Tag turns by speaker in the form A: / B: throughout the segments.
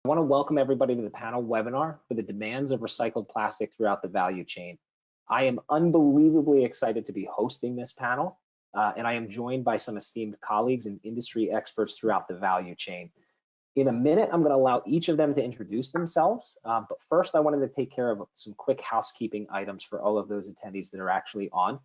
A: I want to welcome everybody to the panel webinar for the demands of recycled plastic throughout the value chain. I am unbelievably excited to be hosting this panel, and I am joined by some esteemed colleagues and industry experts throughout the value chain. In a minute, I'm going to allow each of them to introduce themselves, but first I wanted to take care of some quick housekeeping items for all of those attendees that are actually on.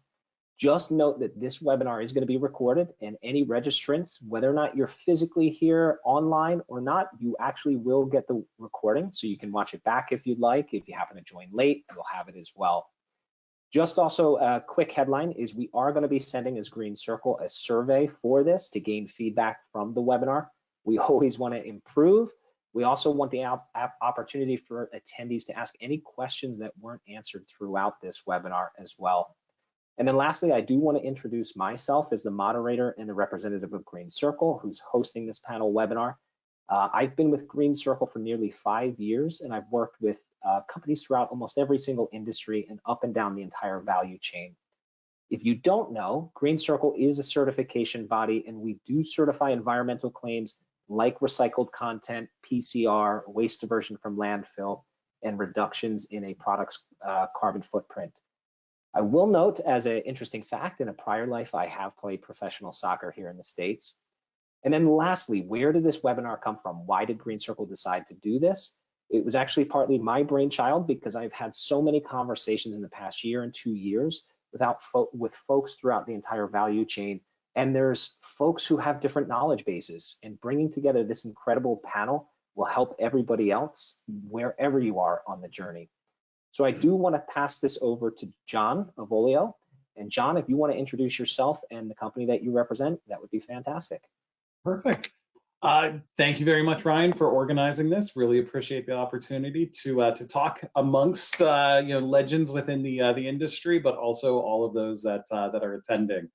A: Just note that this webinar is going to be recorded, and any registrants, whether or not you're physically here online or not, you actually will get the recording, so you can watch it back if you'd like. If you happen to join late, you'll have it as well. Just also a quick headline is we are going to be sending as Green Circle a survey for this to gain feedback from the webinar. We always want to improve. We also want the opportunity for attendees to ask any questions that weren't answered throughout this webinar as well. And then lastly, I do want to introduce myself as the moderator and the representative of Green Circle, who's hosting this panel webinar. I've been with Green Circle for nearly 5 years, and I've worked with companies throughout almost every single industry and up and down the entire value chain. If you don't know, Green Circle is a certification body, and we do certify environmental claims like recycled content, PCR, waste diversion from landfill, and reductions in a product's carbon footprint. I will note, as an interesting fact, in a prior life, I have played professional soccer here in the States. And then lastly, where did this webinar come from? Why did Green Circle decide to do this? It was actually partly my brainchild because I've had so many conversations in the past year and 2 years with folks throughout the entire value chain. And there's folks who have different knowledge bases, and bringing together this incredible panel will help everybody else wherever you are on the journey. So I do want to pass this over to John Avolio. And John, if you want to introduce yourself and the company that you represent, that would be fantastic.
B: Perfect. Thank you very much, Ryan, for organizing this. Really appreciate the opportunity to talk amongst legends within the industry, but also all of those that are attending.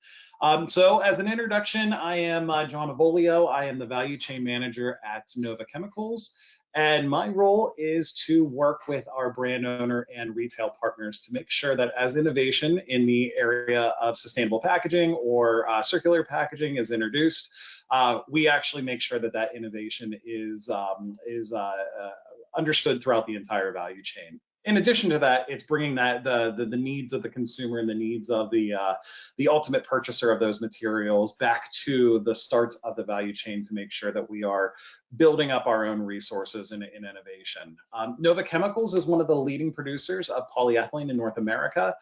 B: So as an introduction, I am John Avolio. I am the value chain manager at Nova Chemicals. And my role is to work with our brand owner and retail partners to make sure that as innovation in the area of sustainable packaging or circular packaging is introduced, we actually make sure that that innovation is understood throughout the entire value chain. In addition to that, it's bringing that the needs of the consumer and the needs of the ultimate purchaser of those materials back to the start of the value chain to make sure that we are building up our own resources in innovation. Nova Chemicals is one of the leading producers of polyethylene in North America.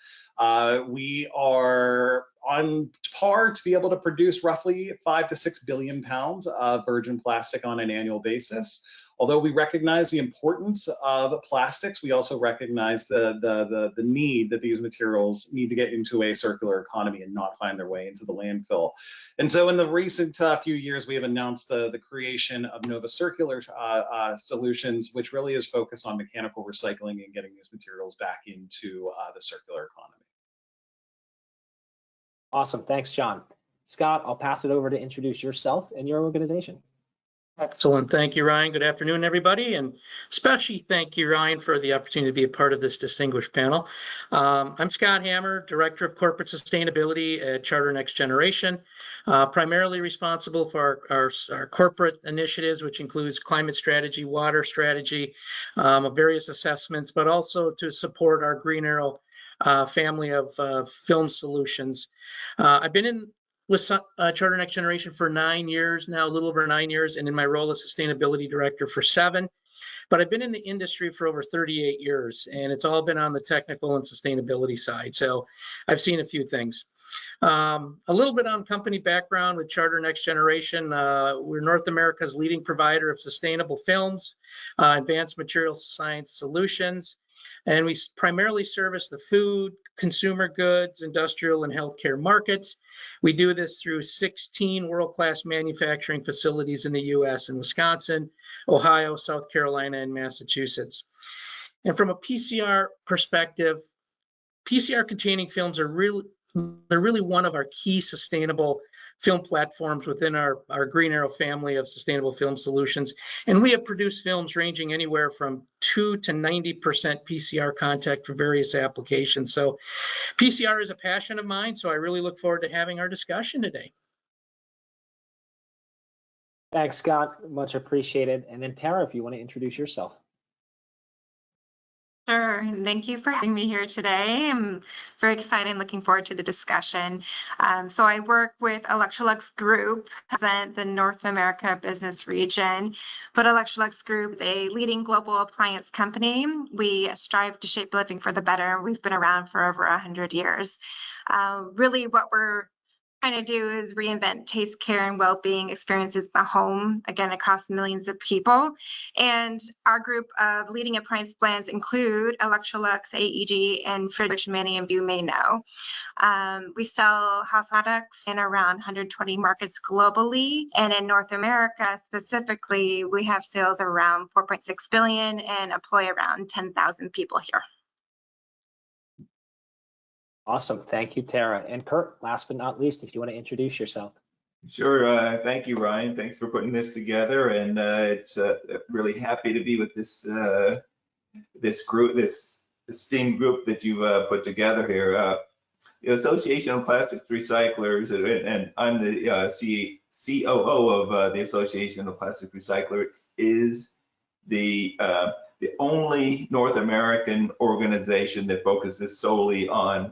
B: We are on par to be able to produce roughly 5 to 6 billion pounds of virgin plastic on an annual basis. Although we recognize the importance of plastics, we also recognize the need that these materials need to get into a circular economy and not find their way into the landfill. And so in the recent few years, we have announced the creation of Nova Circular Solutions, which really is focused on mechanical recycling and getting these materials back into the circular economy.
A: Awesome, thanks, John. Scott, I'll pass it over to introduce yourself and your organization.
C: Excellent. Thank you, Ryan. Good afternoon, everybody. And especially thank you, Ryan, for the opportunity to be a part of this distinguished panel. I'm Scott Hammer, Director of Corporate Sustainability at Charter Next Generation, primarily responsible for our corporate initiatives, which includes climate strategy, water strategy, various assessments, but also to support our Green Arrow family of film solutions. I've been with Charter Next Generation for 9 years now, a little over 9 years, and in my role as Sustainability Director for 7. But I've been in the industry for over 38 years, and it's all been on the technical and sustainability side. So I've seen a few things. A little bit on company background with Charter Next Generation. We're North America's leading provider of sustainable films, advanced materials science solutions, and we primarily service the food, consumer goods, industrial, and healthcare markets. We do this through 16 world-class manufacturing facilities in the US and Wisconsin, Ohio, South Carolina, and Massachusetts. And from a PCR perspective, PCR-containing films are really one of our key sustainable film platforms within our Green Arrow family of sustainable film solutions. And we have produced films ranging anywhere from 2 to 90% PCR content for various applications. So PCR is a passion of mine, so I really look forward to having our discussion today.
A: Thanks, Scott. Much appreciated. And then Tara, if you want to introduce yourself.
D: Sure, and thank you for having me here today. I'm very excited and looking forward to the discussion. So I work with Electrolux Group, present the North America business region. But Electrolux Group is a leading global appliance company. We strive to shape living for the better. We've been around for over 100 years. Really what we're trying to do is reinvent taste, care, and well-being experiences in the home, again, across millions of people. And our group of leading appliance brands include Electrolux, AEG, and Fridge, which many of you may know. We sell house products in around 120 markets globally. And in North America specifically, we have sales around 4.6 billion and employ around 10,000 people here.
A: Awesome. Thank you, Tara. And Kurt, last but not least, if you want to introduce yourself.
E: Sure. Thank you, Ryan. Thanks for putting this together. And it's really happy to be with this group, this esteemed group that you've put together here. The Association of Plastics Recyclers, and I'm the COO of the Association of Plastic Recyclers, is the only North American organization that focuses solely on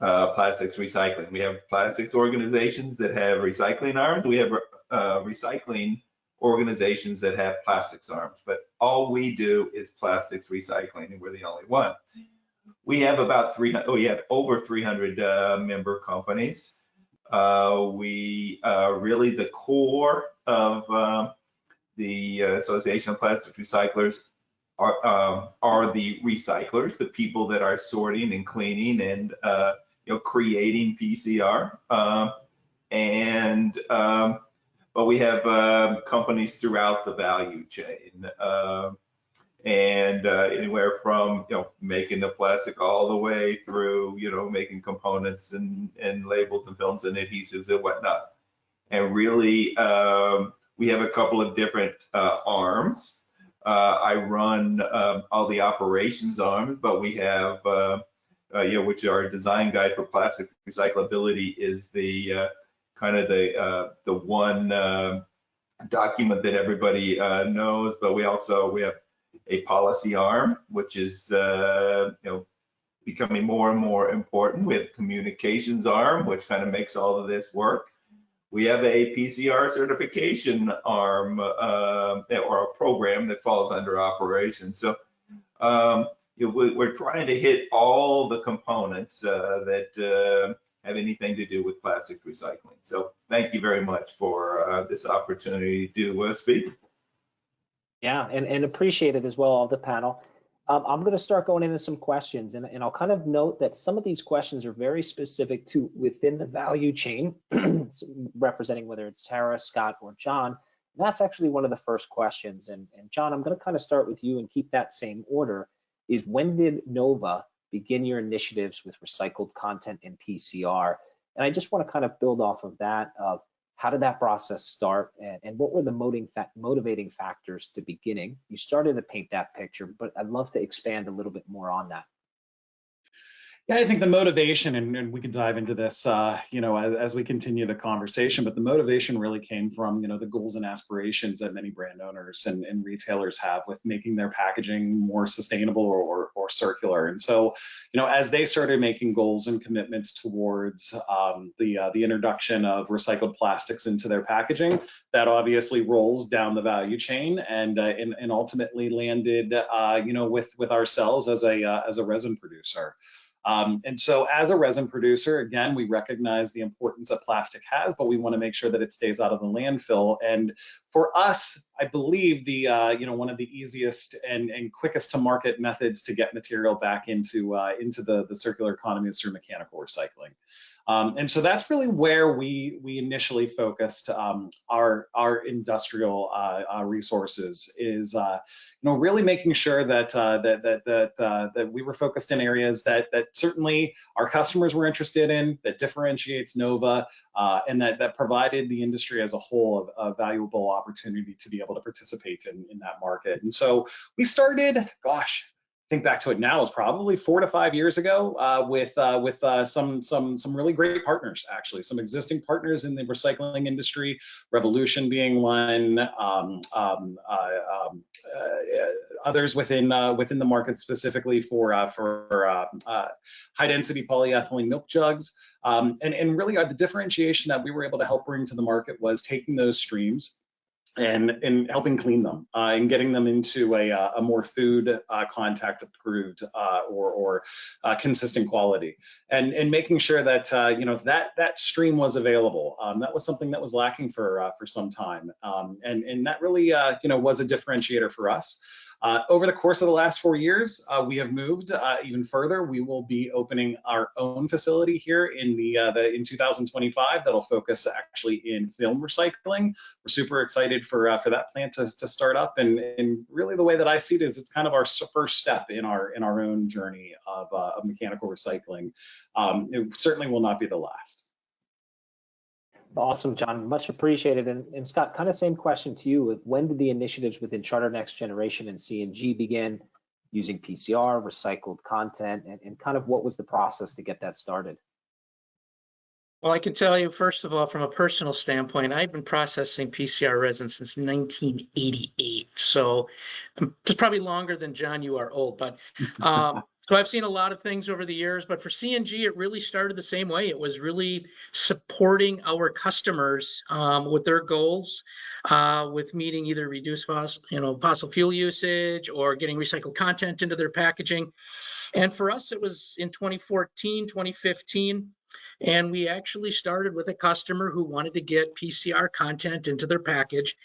E: plastics recycling. We have plastics organizations that have recycling arms. We have recycling organizations that have plastics arms, but all we do is plastics recycling, and we're the only one. We have about 300, we have over 300 member companies. We are really the core of the Association of Plastics Recyclers are the recyclers, the people that are sorting and cleaning and creating PCR. But we have companies throughout the value chain, and anywhere from making the plastic all the way through making components and labels and films and adhesives and whatnot. And really, we have a couple of different arms. I run all the operations arms, but we have which our design guide for plastic recyclability is the kind of the one document that everybody knows. But we have a policy arm, which is becoming more and more important. We have a communications arm, which kind of makes all of this work. We have a PCR certification arm or a program that falls under operations. So we're trying to hit all the components that have anything to do with plastic recycling. So thank you very much for this opportunity to speak.
A: Yeah, and appreciate it as well of the panel. I'm going to start going into some questions, and I'll kind of note that some of these questions are very specific to within the value chain, representing whether it's Tara, Scott, or John. And that's actually one of the first questions. And John, I'm going to kind of start with you and keep that same order. Is when did Nova begin your initiatives with recycled content in PCR? And I just want to kind of build off of that. How did that process start, and what were the motivating factors to beginning? You started to paint that picture, but I'd love to expand a little bit more on that.
B: Yeah, I think the motivation, and we can dive into this, as we continue the conversation, but the motivation really came from, the goals and aspirations that many brand owners and retailers have with making their packaging more sustainable or circular. And so, as they started making goals and commitments towards the introduction of recycled plastics into their packaging, that obviously rolls down the value chain and ultimately landed, with ourselves as a resin producer. And so as a resin producer, again, we recognize the importance that plastic has, but we want to make sure that it stays out of the landfill. And for us, I believe one of the easiest and quickest to market methods to get material back into the circular economy is through mechanical recycling. And so that's really where we initially focused our industrial resources is really making sure that we were focused in areas that certainly our customers were interested in, that differentiates Nova, and that provided the industry as a whole a valuable opportunity to be able to participate in that market. And so we started, think back to it now, is probably 4 to 5 years ago, with some really great partners, actually, some existing partners in the recycling industry, Revolution being one, others within the market, specifically for high density polyethylene milk jugs. And really the differentiation that we were able to help bring to the market was taking those streams and helping clean them, and getting them into a more food contact approved or consistent quality, and making sure that that stream was available. That was something that was lacking for some time, and that really was a differentiator for us. Over the course of the last 4 years, we have moved even further. We will be opening our own facility here in in 2025 that'll focus actually in film recycling. We're super excited for that plant to start up, and really the way that I see it is it's kind of our first step in our own journey of mechanical recycling. It certainly will not be the last.
A: Awesome, John, much appreciated. And Scott, kind of same question to you. When did the initiatives within Charter Next Generation and C&G begin using PCR, recycled content, and kind of what was the process to get that started?
C: Well, I can tell you, first of all, from a personal standpoint, I've been processing PCR resin since 1988. So it's probably longer than John, you are old, but so I've seen a lot of things over the years, but for C&G, it really started the same way. It was really supporting our customers with their goals, with meeting either reduced fossil fuel usage or getting recycled content into their packaging. And for us, it was in 2014, 2015. And we actually started with a customer who wanted to get PCR content into their package.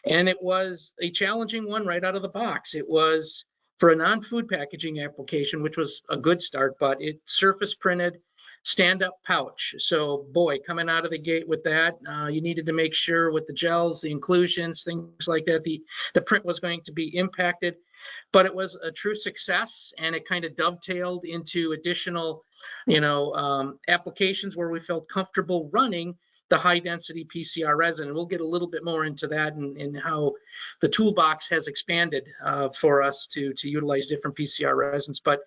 C: And it was a challenging one right out of the box. It was for a non-food packaging application, which was a good start, but it surface printed stand-up pouch. So boy, coming out of the gate with that, you needed to make sure with the gels, the inclusions, things like that, the print was going to be impacted. But it was a true success, and it kind of dovetailed into additional, applications where we felt comfortable running the high density PCR resin. And we'll get a little bit more into that and how the toolbox has expanded for us to utilize different PCR resins. But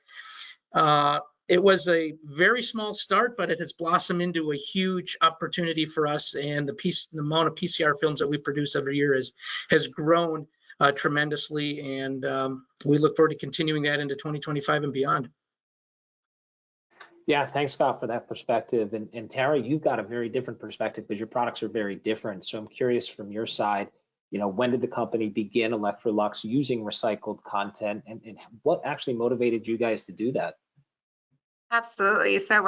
C: it was a very small start, but it has blossomed into a huge opportunity for us. And the amount of PCR films that we produce every year has grown tremendously, and we look forward to continuing that into 2025 and beyond.
A: Yeah, thanks, Scott, for that perspective. And Tara, you've got a very different perspective because your products are very different. So I'm curious from your side, when did the company begin Electrolux using recycled content, and what actually motivated you guys to do that?
D: Absolutely. So,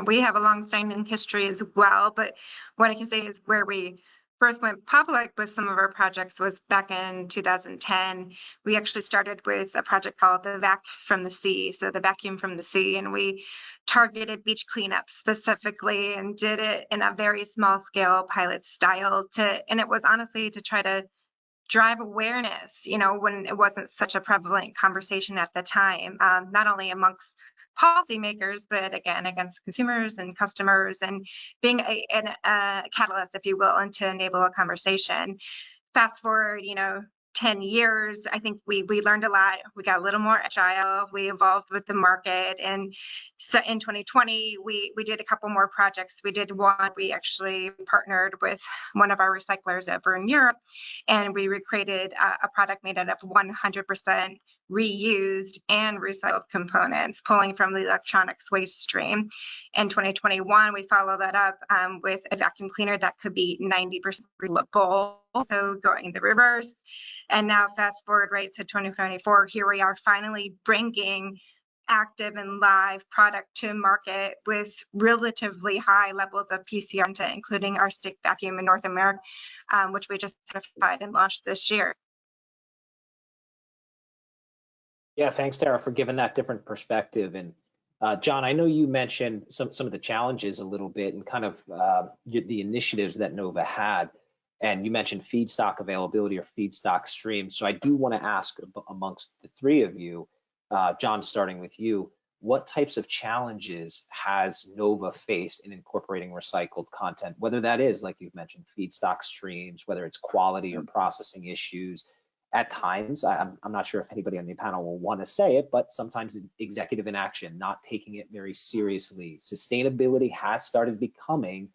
D: we have a long-standing history as well, but what I can say is where we first went public with some of our projects was back in 2010. We actually started with a project called the Vac from the Sea, so the vacuum from the sea, and we targeted beach cleanup specifically and did it in a very small scale pilot style and it was honestly to try to drive awareness, when it wasn't such a prevalent conversation at the time, not only amongst policymakers, but again, against consumers and customers, and being a catalyst, if you will, and to enable a conversation. Fast forward, 10 years, I think we learned a lot. We got a little more agile. We evolved with the market. And so in 2020, we did a couple more projects. We did one, we actually partnered with one of our recyclers over in Europe, and we recreated a product made out of 100% reused and recycled components, pulling from the electronics waste stream. In 2021, we followed that up with a vacuum cleaner that could be 90% refillable, so going the reverse. And now fast forward right to 2024, here we are finally bringing active and live product to market with relatively high levels of PCR content, including our stick vacuum in North America, which we just certified and launched this year.
A: Yeah, thanks, Tara, for giving that different perspective. And John, I know you mentioned some of the challenges a little bit and kind of the initiatives that Nova had. And you mentioned feedstock availability or feedstock stream. So I do want to ask amongst the three of you, John, starting with you, what types of challenges has Nova faced in incorporating recycled content, whether that is, like you've mentioned, feedstock streams, whether it's quality or processing issues, at times, I'm not sure if anybody on the panel will want to say it, but sometimes executive inaction, not taking it very seriously. Sustainability has started becoming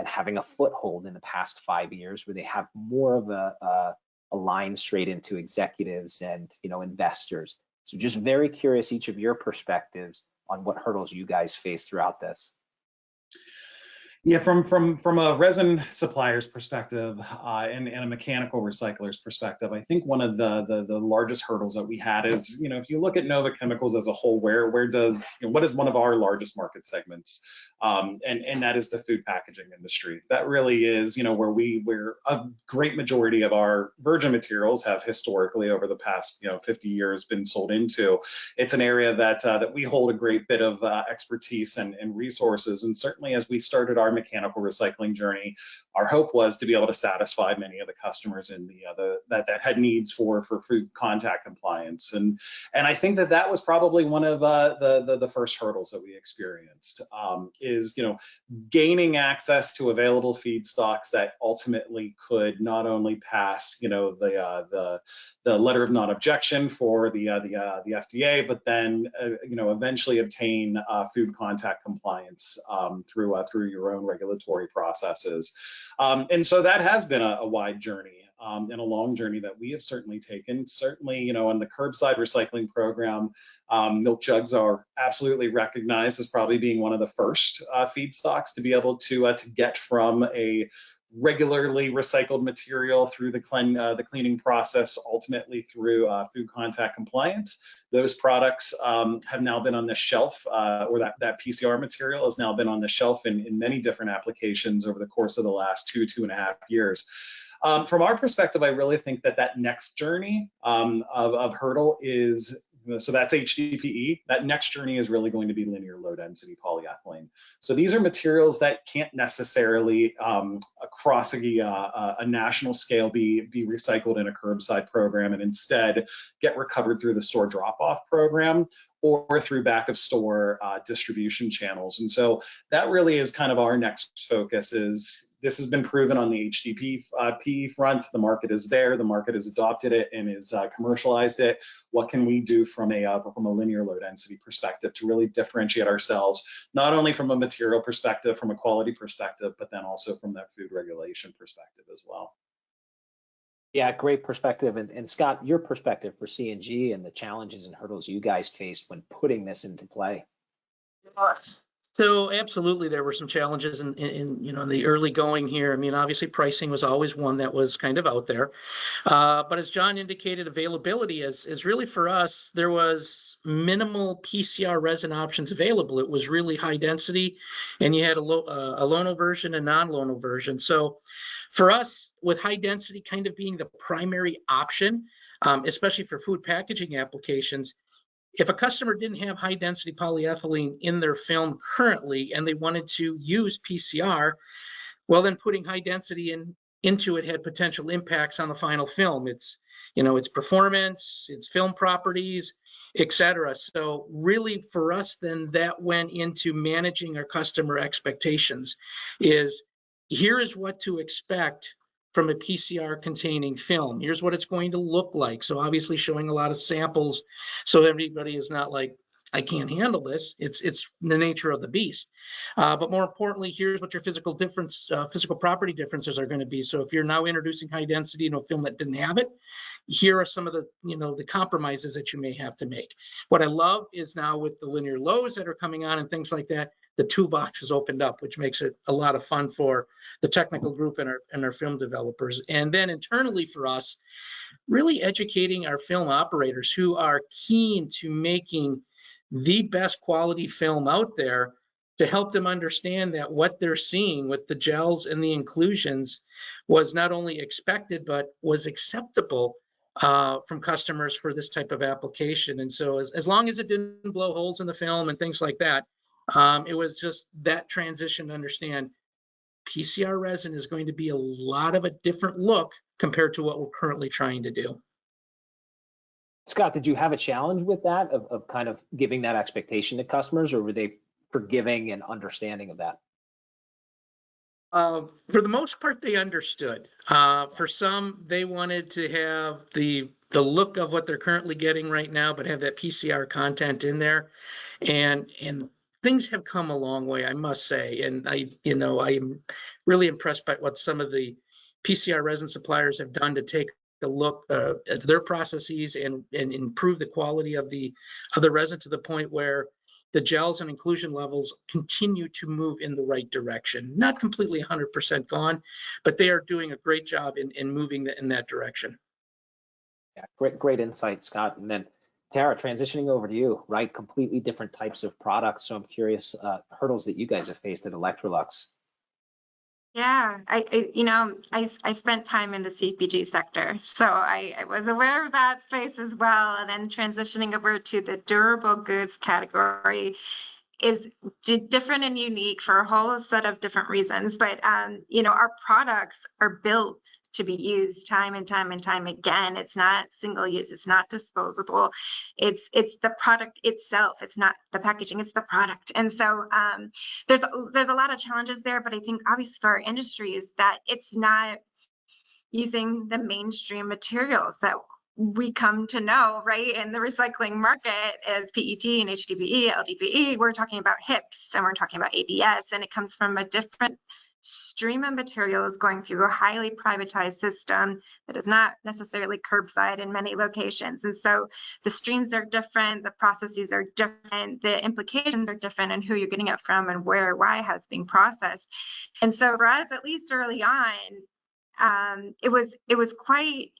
A: having a foothold in the past 5 years, where they have more of a line straight into executives and investors. So just very curious, each of your perspectives on what hurdles you guys face throughout this.
B: Yeah, from a resin supplier's perspective and a mechanical recycler's perspective, I think one of the largest hurdles that we had is, if you look at Nova Chemicals as a whole, what is one of our largest market segments? And that is the food packaging industry. That really is, where a great majority of our virgin materials have historically over the past 50 years been sold into. It's an area that we hold a great bit of expertise and resources. And certainly as we started our mechanical recycling journey, our hope was to be able to satisfy many of the customers in that had needs for food contact compliance. And I think that was probably one of the first hurdles that we experienced. Is gaining access to available feedstocks that ultimately could not only pass the letter of non-objection for the FDA, but then eventually obtain food contact compliance through your own regulatory processes. And so that has been a wide journey. And a long journey that we have certainly taken. Certainly, in the curbside recycling program, milk jugs are absolutely recognized as probably being one of the first feedstocks to be able to get from a regularly recycled material through the cleaning process, ultimately through food contact compliance. Those products have now been on the shelf, or that PCR material has now been on the shelf in many different applications over the course of the last 2.5 years. From our perspective, I really think that next journey of hurdle is, so that's HDPE. That next journey is really going to be linear low density polyethylene. So these are materials that can't necessarily across a national scale be recycled in a curbside program, and instead get recovered through the store drop-off program or through back of store distribution channels. And so that really is kind of our next focus. Is this has been proven on the HDPE front. The market is there. The market has adopted it and is commercialized it. What can we do from a linear low density perspective to really differentiate ourselves, not only from a material perspective, from a quality perspective, but then also from that food regulation perspective as well.
A: Yeah, great perspective. And Scott, your perspective for C&G and the challenges and hurdles you guys faced when putting this into play.
C: So absolutely, there were some challenges in the early going here. I mean, obviously pricing was always one that was kind of out there. But as John indicated, availability is really for us, there was minimal PCR resin options available. It was really high density, and you had a Lono version and non-Lono version. So for us, with high density kind of being the primary option, especially for food packaging applications, if a customer didn't have high density polyethylene in their film currently and they wanted to use PCR, well, then putting high density into it had potential impacts on the final film. Its performance, its film properties, etc. So really for us, then that went into managing our customer expectations. Here is what to expect from a PCR containing film. Here's what it's going to look like. So obviously showing a lot of samples so everybody is not like, I can't handle this. It's the nature of the beast. But more importantly, here's what your physical property differences are going to be. So if you're now introducing high density film that didn't have it, here are some of the compromises that you may have to make. What I love is now with the linear lows that are coming on and things like that, the toolbox is opened up, which makes it a lot of fun for the technical group and our film developers. And then internally for us, really educating our film operators who are keen to making the best quality film out there, to help them understand that what they're seeing with the gels and the inclusions was not only expected, but was acceptable from customers for this type of application. And so as long as it didn't blow holes in the film and things like that, it was just that transition to understand PCR resin is going to be a lot of a different look compared to what we're currently trying to do.
A: Scott, did you have a challenge with that of kind of giving that expectation to customers, or were they forgiving and understanding of that?
C: For the most part, they understood. For some, they wanted to have the look of what they're currently getting right now, but have that PCR content in there. And things have come a long way, I must say. And I'm really impressed by what some of the PCR resin suppliers have done to take a look at their processes and improve the quality of the resin to the point where the gels and inclusion levels continue to move in the right direction. Not completely 100% gone, but they are doing a great job in moving in that direction.
A: Yeah, great insight, Scott. And then Tara, transitioning over to you, right? Completely different types of products. So I'm curious, hurdles that you guys have faced at Electrolux.
D: Yeah, I spent time in the CPG sector, so I was aware of that space as well. And then transitioning over to the durable goods category is different and unique for a whole set of different reasons. But our products are built to be used time and time and time again. It's not single use, it's not disposable. It's the product itself. It's not the packaging, it's the product. And so there's a lot of challenges there, but I think obviously for our industry is that it's not using the mainstream materials that we come to know, right? In the recycling market as PET and HDPE, LDPE, we're talking about HIPs and we're talking about ABS, and it comes from a different stream of materials going through a highly privatized system that is not necessarily curbside in many locations. And so the streams are different, the processes are different, the implications are different, and who you're getting it from and where, why, how it's being processed. And so for us, at least early on, it was quite,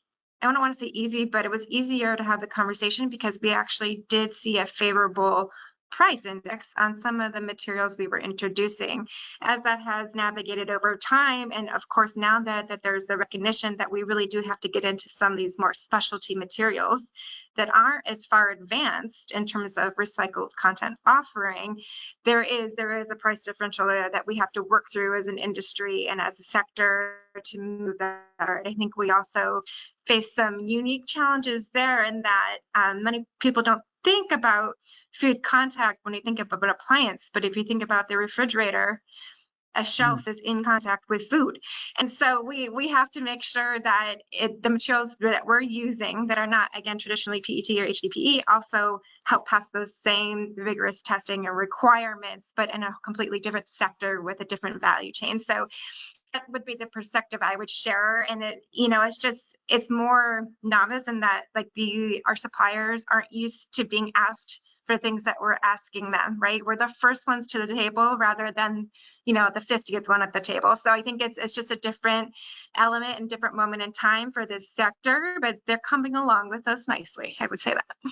D: I don't want to say easy, but it was easier to have the conversation because we actually did see a favorable price index on some of the materials we were introducing. As that has navigated over time, and of course now that there's the recognition that we really do have to get into some of these more specialty materials that aren't as far advanced in terms of recycled content offering, there is a price differential there that we have to work through as an industry and as a sector to move that. I think we also face some unique challenges there in that many people don't think about food contact when you think of an appliance, but if you think about the refrigerator, a shelf is in contact with food. And so we have to make sure that the materials that we're using that are not, again, traditionally PET or HDPE also help pass those same vigorous testing and requirements, but in a completely different sector with a different value chain. So that would be the perspective I would share. And it's more novice in that our suppliers aren't used to being asked for things that we're asking them, right? We're the first ones to the table rather than, the 50th one at the table. So I think it's just a different element and different moment in time for this sector, but they're coming along with us nicely. I would say that.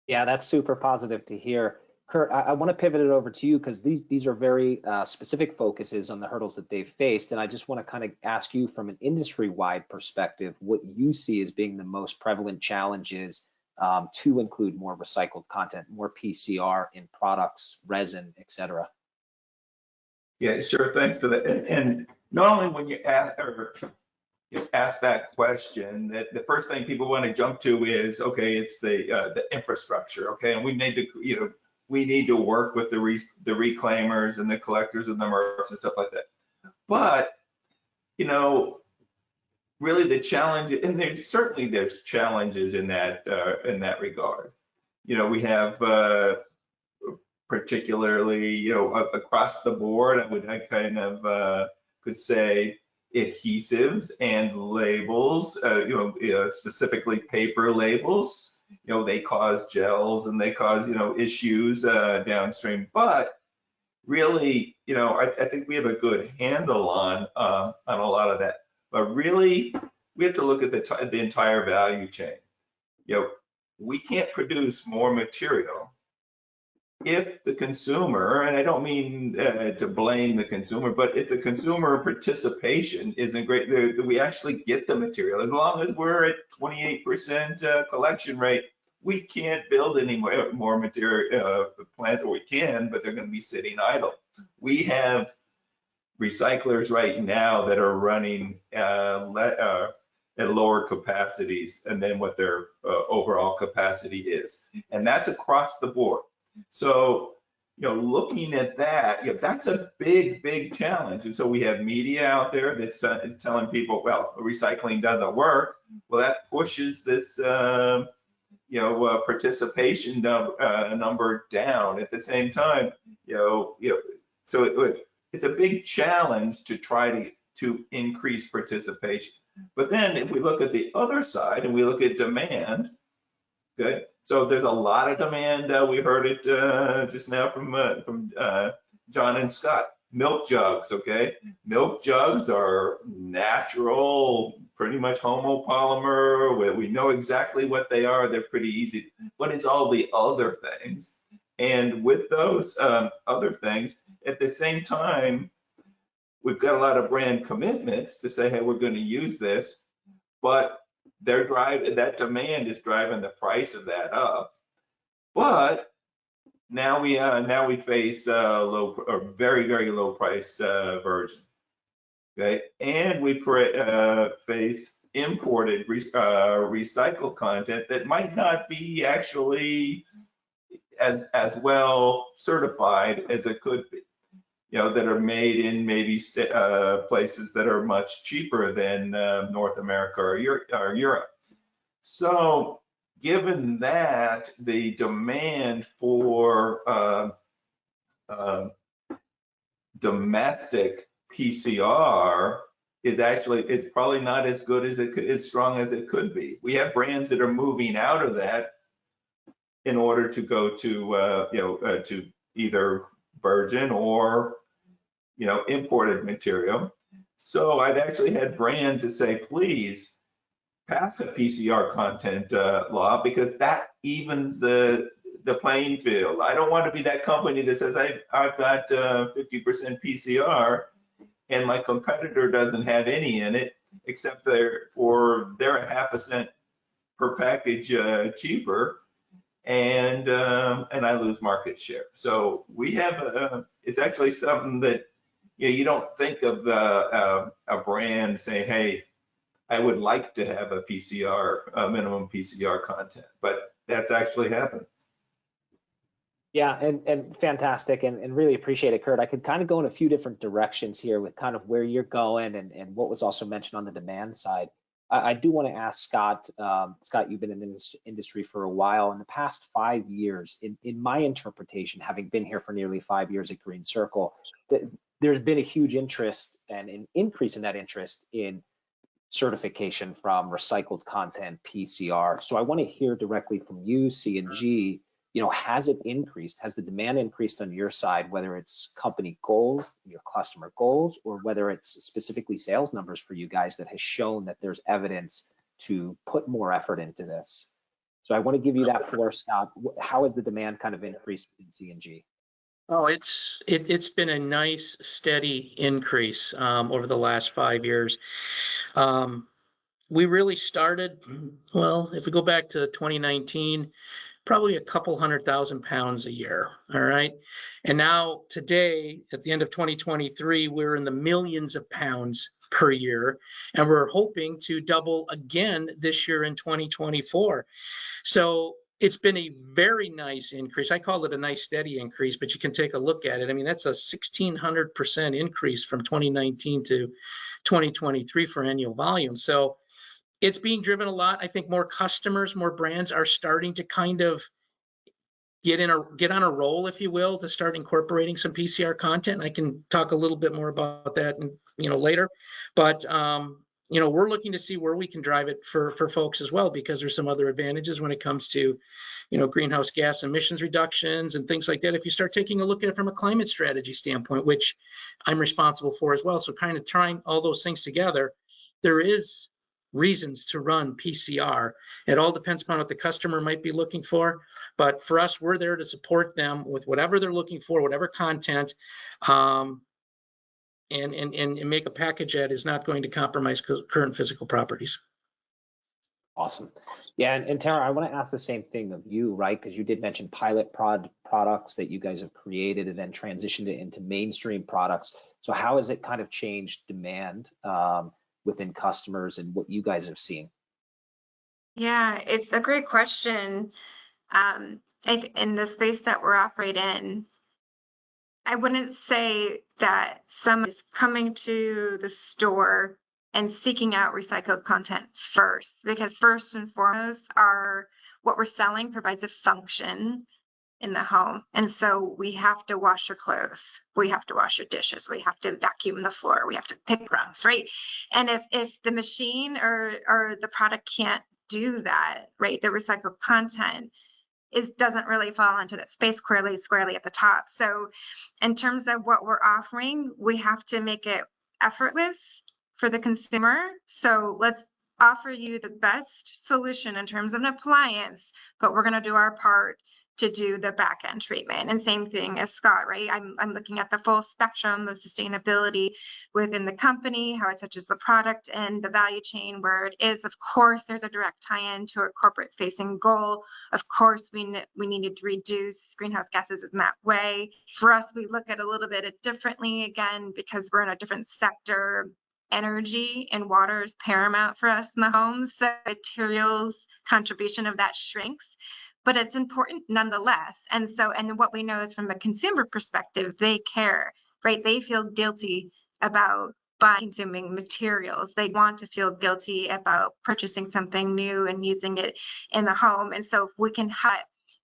A: Yeah, that's super positive to hear. Kurt, I want to pivot it over to you because these are very specific focuses on the hurdles that they've faced. And I just want to kind of ask you from an industry-wide perspective, what you see as being the most prevalent challenges to include more recycled content, more PCR in products, resin, et cetera.
E: Yeah, sure. Thanks for that. And not only when you ask that question, that the first thing people want to jump to is, okay, it's the infrastructure, okay, and we need to work with the reclaimers and the collectors and the MRFs and stuff like that. But really the challenge, and there's challenges in that regard. We have particularly across the board, I kind of could say adhesives and labels, specifically paper labels. They cause gels and they cause issues downstream. But really, I think we have a good handle on a lot of that. But really, we have to look at the entire value chain. We can't produce more material if the consumer, and I don't mean to blame the consumer, but if the consumer participation isn't great, we actually get the material. As long as we're at 28% collection rate, we can't build any more material plant, or we can, but they're going to be sitting idle. We have recyclers right now that are running at lower capacities and then what their overall capacity is, and that's across the board. So looking at that, that's a big challenge. And so we have media out there that's telling people, well, recycling doesn't work. Well, that pushes this, participation number down. At the same time, so it's a big challenge to try to increase participation. But then if we look at the other side and we look at demand, okay, so there's a lot of demand. We heard it just now from John and Scott. Milk jugs, okay? Milk jugs are natural, pretty much homopolymer. We know exactly what they are. They're pretty easy, but it's all the other things. And with those other things, at the same time, we've got a lot of brand commitments to say, hey, we're going to use this, but that demand is driving the price of that up. But now we face very low price virgin, okay, and we face imported recycled content that might not be actually as well certified as it could be, that are made in maybe places that are much cheaper than North America or Europe. So given that, the demand for domestic PCR it's probably not as good as strong as it could be. We have brands that are moving out of that in order to go to to either virgin or imported material. So I've actually had brands that say, please pass a PCR content law, because that evens the playing field. I don't want to be that company that says I've got 50% PCR and my competitor doesn't have any in it, except they're a half a cent per package cheaper, and I lose market share. So we have it's actually something that you don't think of a brand saying, hey, I would like to have a minimum PCR content, but that's actually happened.
A: Yeah, and fantastic, and really appreciate it, Kurt. I could kind of go in a few different directions here with kind of where you're going and what was also mentioned on the demand side. I do want to ask Scott. Scott, you've been in this industry for a while. In the past 5 years, in my interpretation, having been here for nearly 5 years at Green Circle, there's been a huge interest and an increase in that interest in certification from recycled content PCR. So I want to hear directly from you, C&G. Has it increased? Has the demand increased on your side, whether it's company goals, your customer goals, or whether it's specifically sales numbers for you guys that has shown that there's evidence to put more effort into this? So I want to give you that floor, Scott. How has the demand kind of increased in C&G?
C: Oh, it's been a nice steady increase over the last 5 years. We really started, well, if we go back to 2019, probably a couple 100,000 pounds a year. All right. And now today, at the end of 2023, we're in the millions of pounds per year, and we're hoping to double again this year in 2024. So it's been a very nice increase. I call it a nice steady increase, but you can take a look at it. I mean, that's a 1,600% increase from 2019 to 2023 for annual volume. So it's being driven a lot. I think more customers, more brands are starting to kind of get on a roll, if you will, to start incorporating some PCR content. I can talk a little bit more about that, later. But we're looking to see where we can drive it for folks as well, because there's some other advantages when it comes to greenhouse gas emissions reductions and things like that. If you start taking a look at it from a climate strategy standpoint, which I'm responsible for as well, so kind of trying all those things together, there is reasons to run PCR. It all depends upon what the customer might be looking for, but for us, we're there to support them with whatever they're looking for, whatever content, and make a package that is not going to compromise current physical properties.
A: Awesome. Yeah, and Tara, I want to ask the same thing of you, right? Because you did mention pilot products that you guys have created and then transitioned it into mainstream products. So how has it kind of changed demand within customers and what you guys have seen?
D: Yeah, it's a great question. In the space that we're operating in, I wouldn't say that someone is coming to the store and seeking out recycled content first, because first and foremost, what we're selling provides a function in the home. And so we have to wash your clothes, we have to wash your dishes, we have to vacuum the floor, we have to pick crumbs, right? And if the machine or the product can't do that, right, the recycled content doesn't really fall into that space squarely at the top. So in terms of what we're offering, we have to make it effortless for the consumer. So let's offer you the best solution in terms of an appliance, but we're going to do our part to do the back end treatment. And same thing as Scott, right? I'm looking at the full spectrum of sustainability within the company, how it touches the product and the value chain where it is. Of course, there's a direct tie-in to a corporate facing goal. Of course, we needed to reduce greenhouse gases in that way. For us, we look at a little bit differently again, because we're in a different sector. Energy and water is paramount for us in the home. So materials contribution of that shrinks, but it's important nonetheless. And what we know is from a consumer perspective, they care, right? They feel guilty about consuming materials. They want to feel guilty about purchasing something new and using it in the home. And so if we can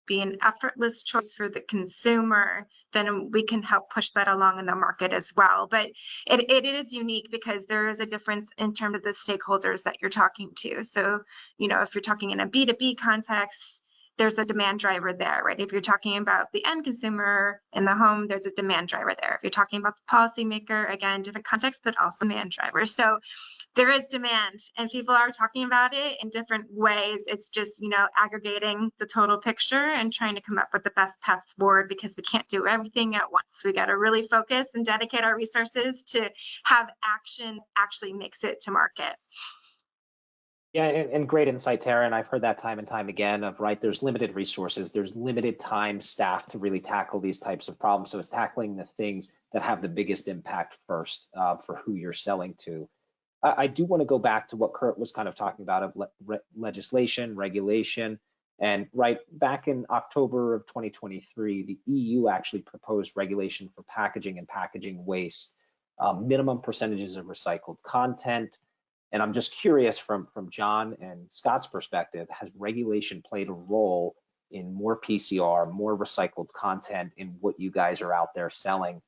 D: be an effortless choice for the consumer, then we can help push that along in the market as well. But it is unique because there is a difference in terms of the stakeholders that you're talking to. So, if you're talking in a B2B context, there's a demand driver there, right? If you're talking about the end consumer in the home, there's a demand driver there. If you're talking about the policymaker, again, different context, but also demand drivers. So there is demand and people are talking about it in different ways. It's just, aggregating the total picture and trying to come up with the best path forward, because we can't do everything at once. We got to really focus and dedicate our resources to have action actually makes it to market.
A: Yeah, and great insight, Tara. And I've heard that time and time again of, right, there's limited resources, there's limited time, staff to really tackle these types of problems. So it's tackling the things that have the biggest impact first for who you're selling to. I do want to go back to what Kurt was kind of talking about of legislation, regulation. And right back in October of 2023, the EU actually proposed regulation for packaging and packaging waste, minimum percentages of recycled content. And I'm just curious from John and Scott's perspective, has regulation played a role in more PCR, more recycled content in what you guys are out there selling?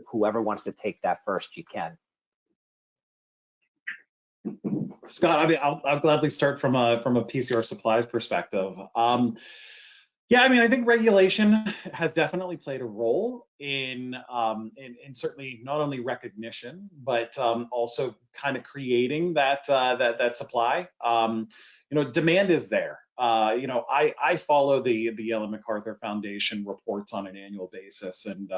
A: Whoever wants to take that first, you can.
B: Scott, I mean, I'll gladly start from a PCR supplies perspective. Yeah, I mean, I think regulation has definitely played a role in certainly not only recognition, but also kind of creating that supply. Demand is there. I follow the Ellen MacArthur Foundation reports on an annual basis, and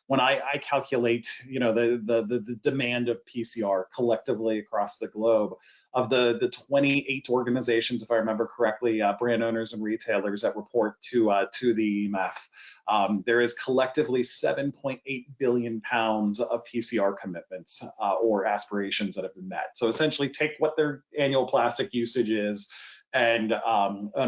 B: when I calculate, the demand of PCR collectively across the globe, of the 28 organizations, if I remember correctly, brand owners and retailers that report to the EMF, there is collectively 7.8 billion pounds of PCR commitments or aspirations that have been met. So essentially, take what their annual plastic usage is, and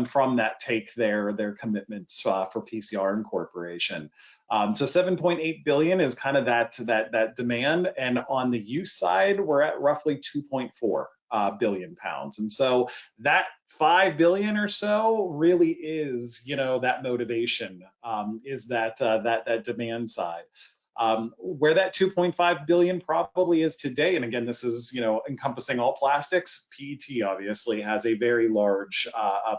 B: from that take their commitments for PCR incorporation. So 7.8 billion is kind of that demand, and on the use side, we're at roughly 2.4 billion pounds. And so that 5 billion or so really is, that motivation, is that demand side. Where that 2.5 billion probably is today, and again, this is encompassing all plastics. PET obviously has a very large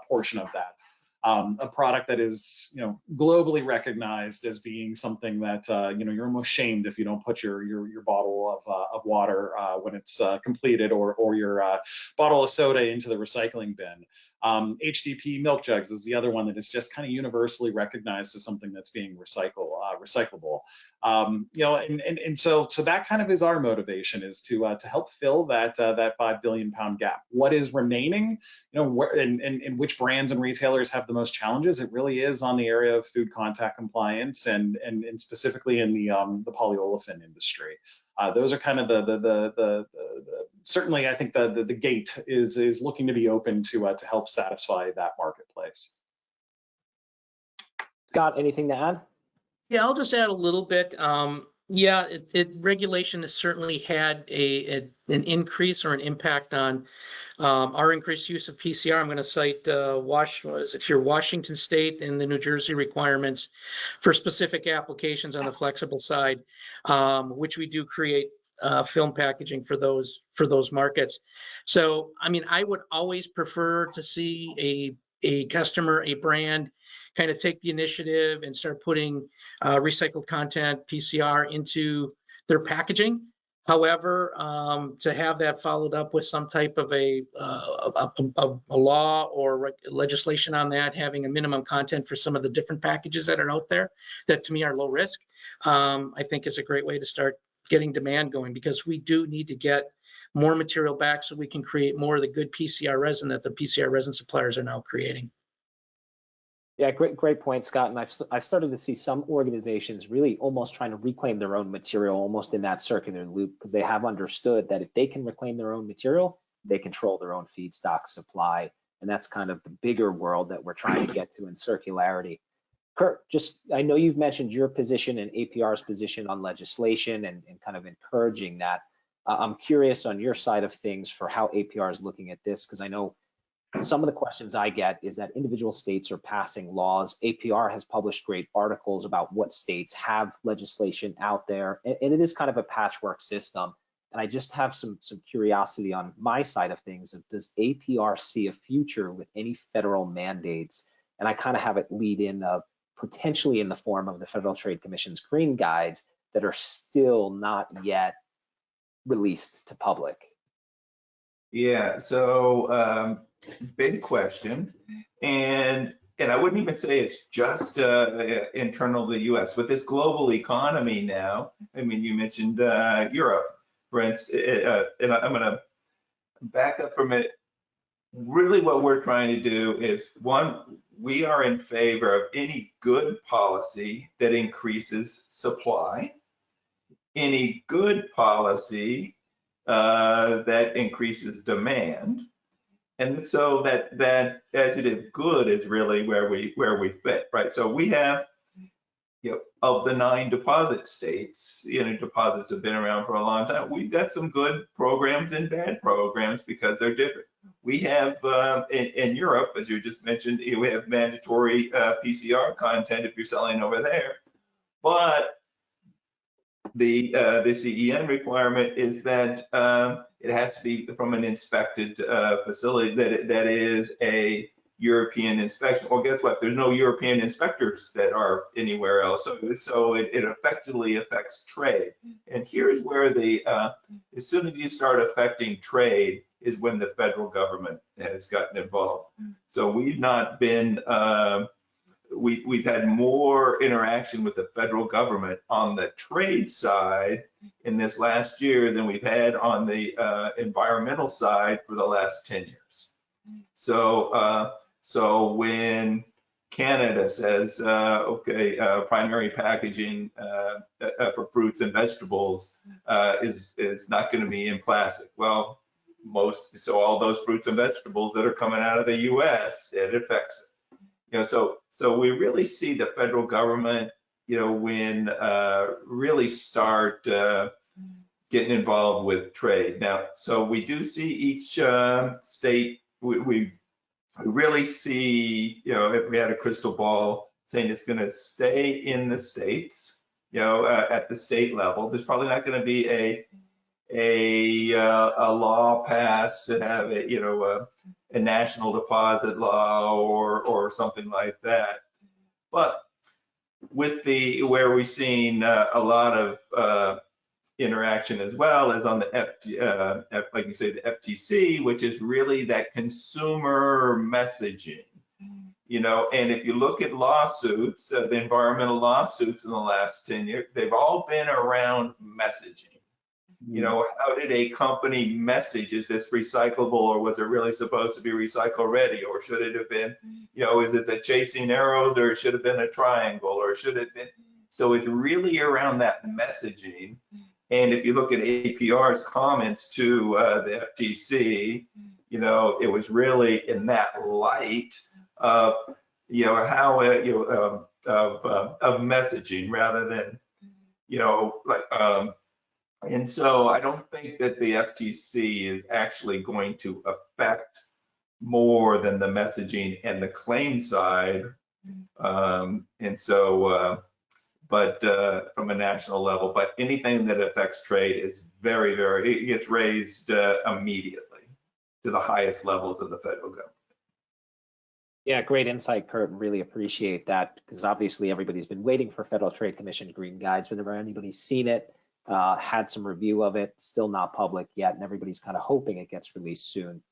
B: portion of that. A product that is globally recognized as being something that you're almost shamed if you don't put your bottle of water when it's completed, or your bottle of soda into the recycling bin. HDP milk jugs is the other one that is just kind of universally recognized as something that's being recyclable. And so that kind of is our motivation, is to help fill that 5 billion pound gap. What is remaining, and which brands and retailers have the most challenges? It really is on the area of food contact compliance, and specifically in the polyolefin industry. Those are kind of the certainly, I think the gate is looking to be open to help satisfy that marketplace.
A: Scott, anything to add?
C: Yeah, I'll just add a little bit. Yeah, regulation has certainly had an increase or an impact on our increased use of PCR. I'm going to cite Washington State and the New Jersey requirements for specific applications on the flexible side, which we do create film packaging for those markets. So, I mean, I would always prefer to see a customer, a brand, kind of take the initiative and start putting recycled content, PCR, into their packaging. However, to have that followed up with some type of a law or legislation on that, having a minimum content for some of the different packages that are out there that to me are low risk, I think is a great way to start getting demand going, because we do need to get more material back so we can create more of the good PCR resin that the PCR resin suppliers are now creating.
A: Yeah, great point, Scott. And I've started to see some organizations really almost trying to reclaim their own material, almost in that circular loop, because they have understood that if they can reclaim their own material, they control their own feedstock supply. And that's kind of the bigger world that we're trying to get to in circularity. Kurt, I know you've mentioned your position and APR's position on legislation and kind of encouraging that. I'm curious on your side of things for how APR is looking at this, because I know some of the questions I get is that individual states are passing laws. APR has published great articles about what states have legislation out there, and it is kind of a patchwork system. And I just have some curiosity on my side of things. Does APR see a future with any federal mandates? And I kind of have it lead in potentially in the form of the Federal Trade Commission's green guides that are still not yet released to public.
E: Yeah, so big question, and I wouldn't even say it's just internal to the U.S. With this global economy now, I mean, you mentioned Europe, for instance, and I'm going to back up from it. Really, what we're trying to do is, one, we are in favor of any good policy that increases supply, any good policy that increases demand. And so that adjective good is really where we fit, right? So we have, of the 9 deposit states, deposits have been around for a long time. We've got some good programs and bad programs because they're different. We have in Europe, as you just mentioned, we have mandatory PCR content if you're selling over there, but the CEN requirement is that it has to be from an inspected facility that is a European inspection. Well, guess what? There's no European inspectors that are anywhere else. So it effectively affects trade. And here's where as soon as you start affecting trade is when the federal government has gotten involved. So we've not been, we've had more interaction with the federal government on the trade side in this last year than we've had on the environmental side for the last 10 years. So when Canada says, okay, primary packaging for fruits and vegetables is not going to be in plastic. Well, all those fruits and vegetables that are coming out of the U.S., it affects it. So we really see the federal government, when really start getting involved with trade. Now, so we do see each state, we really see, if we had a crystal ball saying it's going to stay in the states, at the state level. There's probably not going to be a law passed to have a national deposit law or something like that. But with where we've seen a lot of interaction as well as on the like you say, the FTC, which is really that consumer messaging. And if you look at lawsuits, the environmental lawsuits in the last 10 years, they've all been around messaging. How did a company message, is this recyclable, or was it really supposed to be recycle ready, or should it have been, is it the chasing arrows, or it should have been a triangle, or should it have been? So it's really around that messaging. And if you look at APR's comments to the FTC, it was really in that light of, how of messaging rather than, you know, like, and so I don't think that the FTC is actually going to affect more than the messaging and the claim side. And so, but from a national level, but anything that affects trade is very, it gets raised immediately to the highest levels of the federal government.
A: Yeah, great insight, Kurt. Really appreciate that, because obviously everybody's been waiting for Federal Trade Commission green guides. Whenever anybody's seen it, had some review of it, still not public yet, and everybody's kind of hoping it gets released soon.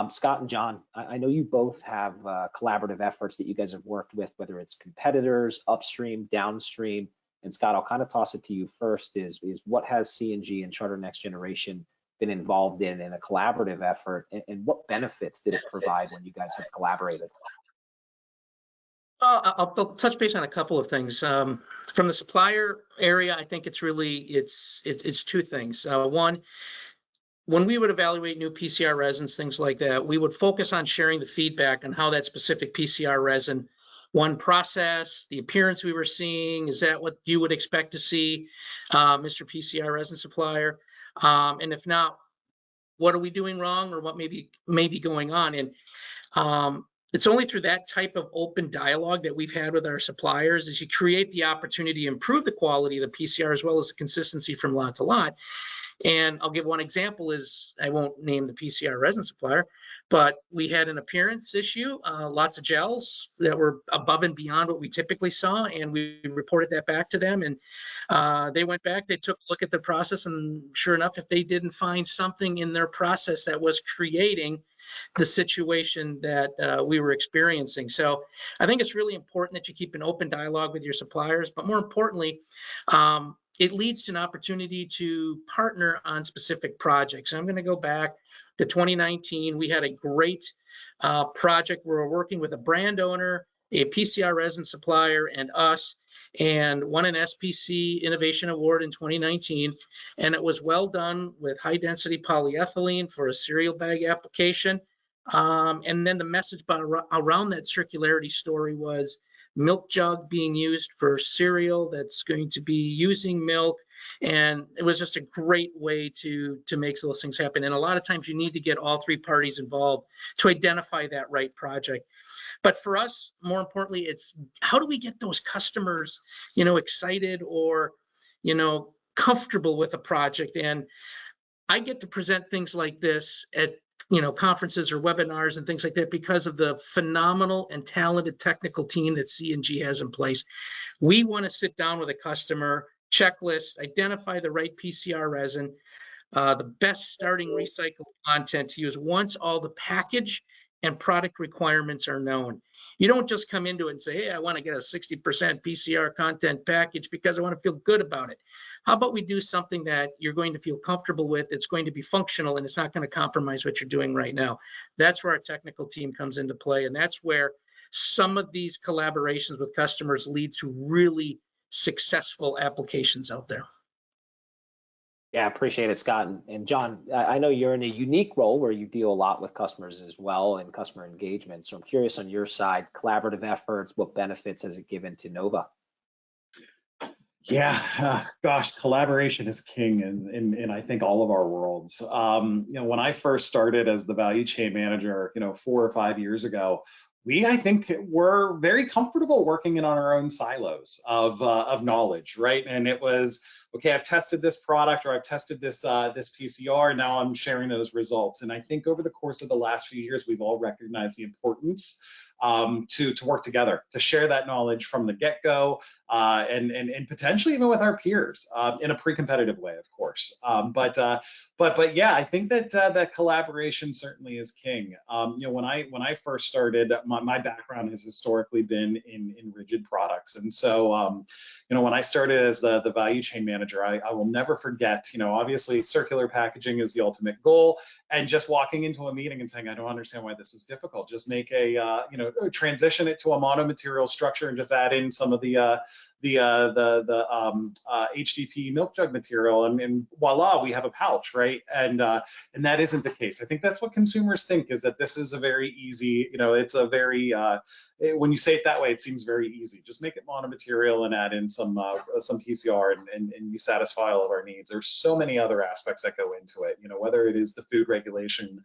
A: Scott and John, I know you both have collaborative efforts that you guys have worked with, whether it's competitors, upstream, downstream. And Scott, I'll kind of toss it to you first, is what has C&G and Charter Next Generation been involved in a collaborative effort, and what benefits did it provide when you guys have collaborated?
C: I'll touch base on a couple of things. From the supplier area, I think it's really, it's two things. One, when we would evaluate new PCR resins, things like that, we would focus on sharing the feedback on how that specific PCR resin, one, process, the appearance we were seeing, is that what you would expect to see, Mr. PCR resin supplier? And if not, what are we doing wrong, or what may be going on? And it's only through that type of open dialogue that we've had with our suppliers, is you create the opportunity to improve the quality of the PCR as well as the consistency from lot to lot. And I'll give one example, is I won't name the PCR resin supplier, but we had an appearance issue, lots of gels that were above and beyond what we typically saw, and we reported that back to them, and they went back, they took a look at the process, and sure enough, if they didn't find something in their process that was creating the situation that we were experiencing. So I think it's really important that you keep an open dialogue with your suppliers, but more importantly, it leads to an opportunity to partner on specific projects. And I'm going to go back to 2019. We had a great project where we're working with a brand owner, a PCR resin supplier, and us, and won an SPC Innovation Award in 2019. And it was well done with high density polyethylene for a cereal bag application. And then the message around that circularity story was milk jug being used for cereal that's going to be using milk. And it was just a great way to make those things happen. And a lot of times you need to get all three parties involved to identify that right project. But for us, more importantly, it's how do we get those customers, excited or, comfortable with a project? And I get to present things like this at conferences or webinars and things like that because of the phenomenal and talented technical team that C&G has in place. We want to sit down with a customer, checklist, identify the right PCR resin, the best starting recycled content to use once all the package and product requirements are known. You don't just come into it and say, hey, I want to get a 60% PCR content package because I want to feel good about it. How about we do something that you're going to feel comfortable with, it's going to be functional, and it's not going to compromise what you're doing right now? That's where our technical team comes into play, and that's where some of these collaborations with customers lead to really successful applications out there.
A: Yeah, appreciate it, Scott. And John, I know you're in a unique role where you deal a lot with customers as well and customer engagement. So I'm curious on your side, collaborative efforts, what benefits has it given to Nova?
B: Yeah, gosh, collaboration is king in I think all of our worlds. When I first started as the value chain manager, 4 or 5 years ago, I think we're very comfortable working in on our own silos of knowledge, right? And it was, okay, I've tested this product, or I've tested this PCR, now I'm sharing those results. And I think over the course of the last few years, we've all recognized the importance to work together, to share that knowledge from the get-go, and potentially even with our peers in a pre-competitive way, of course. But yeah, I think that that collaboration certainly is king. When I first started, my background has historically been in rigid products, and so when I started as the value chain manager, I will never forget. Obviously, circular packaging is the ultimate goal, and just walking into a meeting and saying, I don't understand why this is difficult. Just make a transition it to a monomaterial structure and just add in some of the HDP milk jug material, and voila, we have a pouch, right? And that isn't the case. I think that's what consumers think, is that this is a very easy, it's a very when you say it that way, it seems very easy. Just make it monomaterial and add in some PCR, and you satisfy all of our needs. There's so many other aspects that go into it. Whether it is the food regulation,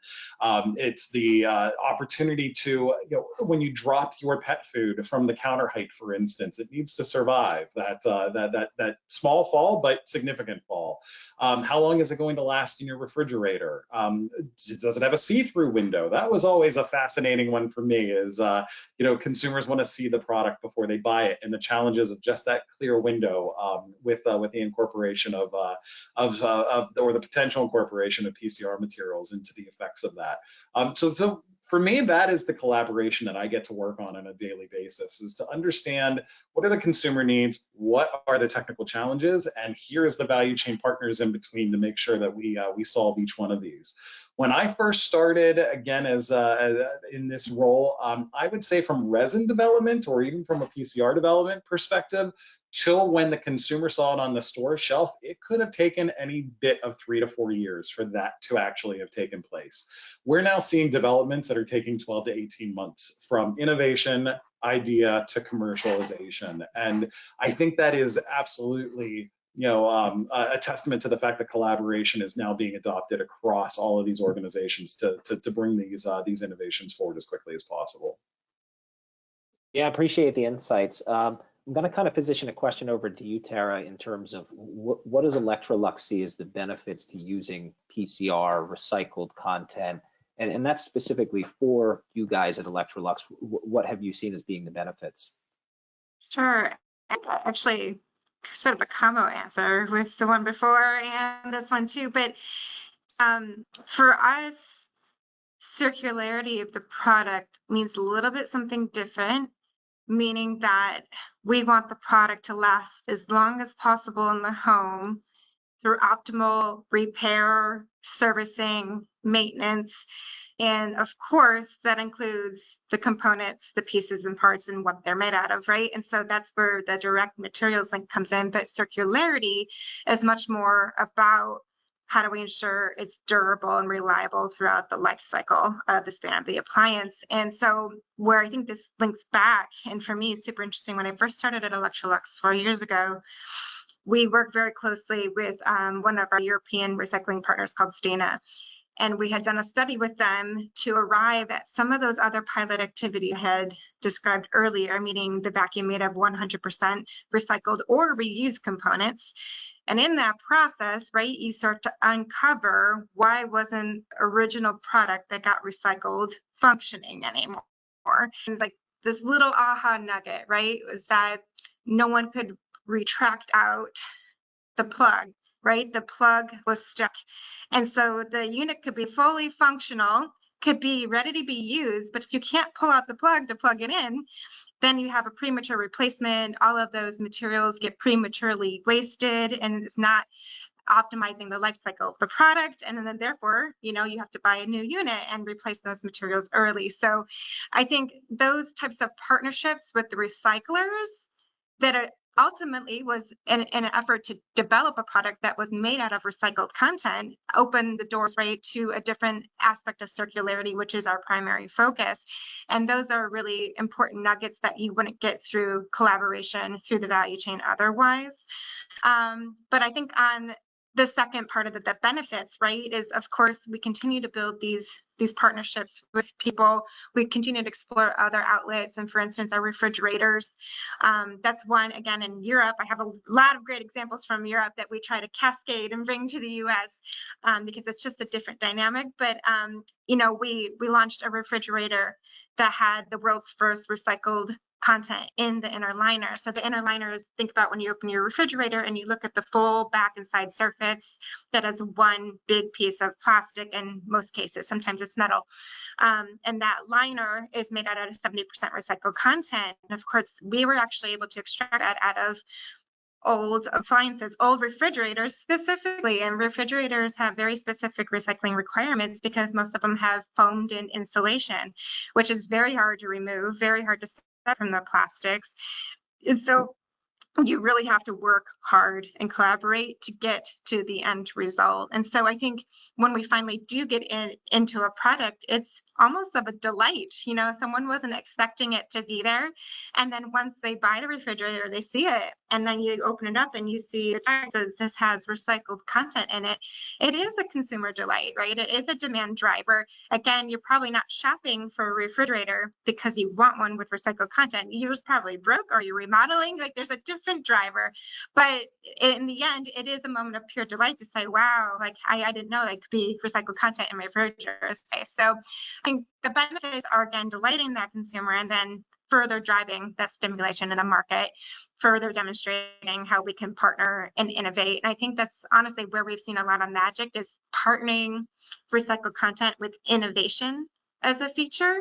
B: it's the opportunity to, when you drop your pet food from the counter height, for instance, it needs to survive that small fall but significant fall. How long is it going to last in your refrigerator? Does it have a see-through window? That was always a fascinating one for me. Is consumers want to see the product before they buy it, and the challenges of just that clear window with the incorporation or the potential incorporation of PCR materials into the effects of that. So for me, that is the collaboration that I get to work on a daily basis, is to understand what are the consumer needs, what are the technical challenges, and here is the value chain partners in between to make sure that we solve each one of these. When I first started, again, as in this role, I would say from resin development, or even from a PCR development perspective, till when the consumer saw it on the store shelf, it could have taken any bit of 3 to 4 years for that to actually have taken place. We're now seeing developments that are taking 12 to 18 months from innovation, idea to commercialization. And I think that is absolutely a testament to the fact that collaboration is now being adopted across all of these organizations to bring these innovations forward as quickly as possible.
A: Yeah, I appreciate the insights. I'm going to kind of position a question over to you, Tara, in terms of what does Electrolux see as the benefits to using PCR recycled content, and that's specifically for you guys at Electrolux. What have you seen as being the benefits?
D: Sure. Actually, sort of a combo answer with the one before and this one too. But for us, circularity of the product means a little bit something different, meaning that we want the product to last as long as possible in the home through optimal repair, servicing, maintenance. And of course, that includes the components, the pieces and parts, and what they're made out of, right? And so that's where the direct materials link comes in. But circularity is much more about how do we ensure it's durable and reliable throughout the life cycle of the span of the appliance. And so where I think this links back, and for me, it's super interesting, when I first started at Electrolux 4 years ago, we worked very closely with one of our European recycling partners called Stena. And we had done a study with them to arrive at some of those other pilot activity I had described earlier, meaning the vacuum made of 100% recycled or reused components. And in that process, right, you start to uncover why wasn't original product that got recycled functioning anymore. It's like this little aha nugget, right, was that no one could retract out the plug. Right? The plug was stuck. And so the unit could be fully functional, could be ready to be used, but if you can't pull out the plug to plug it in, then you have a premature replacement. All of those materials get prematurely wasted, and it's not optimizing the life cycle of the product. And then therefore, you have to buy a new unit and replace those materials early. So I think those types of partnerships with the recyclers that are ultimately was in an effort to develop a product that was made out of recycled content, opened the doors, right, to a different aspect of circularity, which is our primary focus. And those are really important nuggets that you wouldn't get through collaboration through the value chain otherwise. But I think on the second part of the benefits, right, is of course we continue to build these partnerships with people. We continue to explore other outlets, and for instance, our refrigerators. That's one, again, in Europe. I have a lot of great examples from Europe that we try to cascade and bring to the US because it's just a different dynamic. But we launched a refrigerator that had the world's first recycled content in the inner liner. So the inner liner is, think about when you open your refrigerator and you look at the full back and side surface that is one big piece of plastic in most cases, sometimes it's metal. And that liner is made out of 70% recycled content. And of course, we were actually able to extract that out of old appliances, old refrigerators specifically, and refrigerators have very specific recycling requirements because most of them have foamed in insulation, which is very hard to remove, very hard to separate from the plastics. And so you really have to work hard and collaborate to get to the end result. And so I think when we finally do get into a product, it's almost of a delight. You know, someone wasn't expecting it to be there. And then once they buy the refrigerator, they see it, and then you open it up and you see it says this has recycled content in it. It is a consumer delight, right? It is a demand driver. Again, you're probably not shopping for a refrigerator because you want one with recycled content. Yours probably broke, or you're remodeling. Like, there's a different driver. But in the end, it is a moment of pure delight to say, wow, like I didn't know there could be recycled content in my refrigerator. So I think the benefits are, again, delighting that consumer and then further driving that stimulation in the market, further demonstrating how we can partner and innovate. And I think that's honestly where we've seen a lot of magic, is partnering recycled content with innovation as a feature.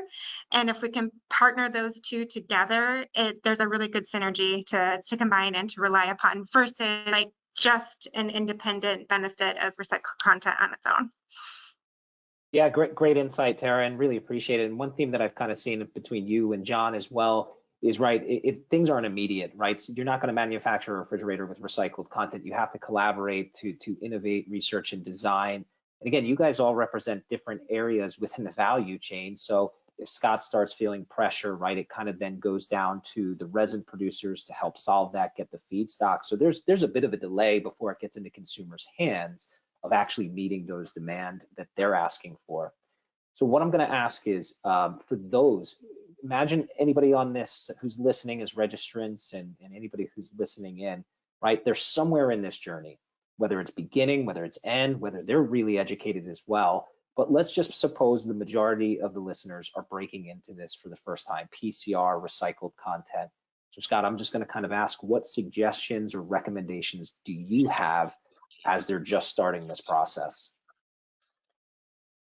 D: And if we can partner those two together, there's a really good synergy to combine and to rely upon, versus like just an independent benefit of recycled content on its own.
A: Yeah, great insight, Tara, and really appreciate it. And one theme that I've kind of seen between you and John as well is, right, if things aren't immediate, right? So you're not going to manufacture a refrigerator with recycled content. You have to collaborate to innovate, research, and design. And again, you guys all represent different areas within the value chain. So if Scott starts feeling pressure, right, it kind of then goes down to the resin producers to help solve that, get the feedstock. So there's a bit of a delay before it gets into consumers' hands of actually meeting those demand that they're asking for. So what I'm going to ask is, for those, imagine anybody on this who's listening as registrants, and anybody who's listening in, right? They're somewhere in this journey, whether it's beginning, whether it's end, whether they're really educated as well. But let's just suppose the majority of the listeners are breaking into this for the first time, PCR, recycled content. So Scott, I'm just going to kind of ask, what suggestions or recommendations do you have as they're just starting this process?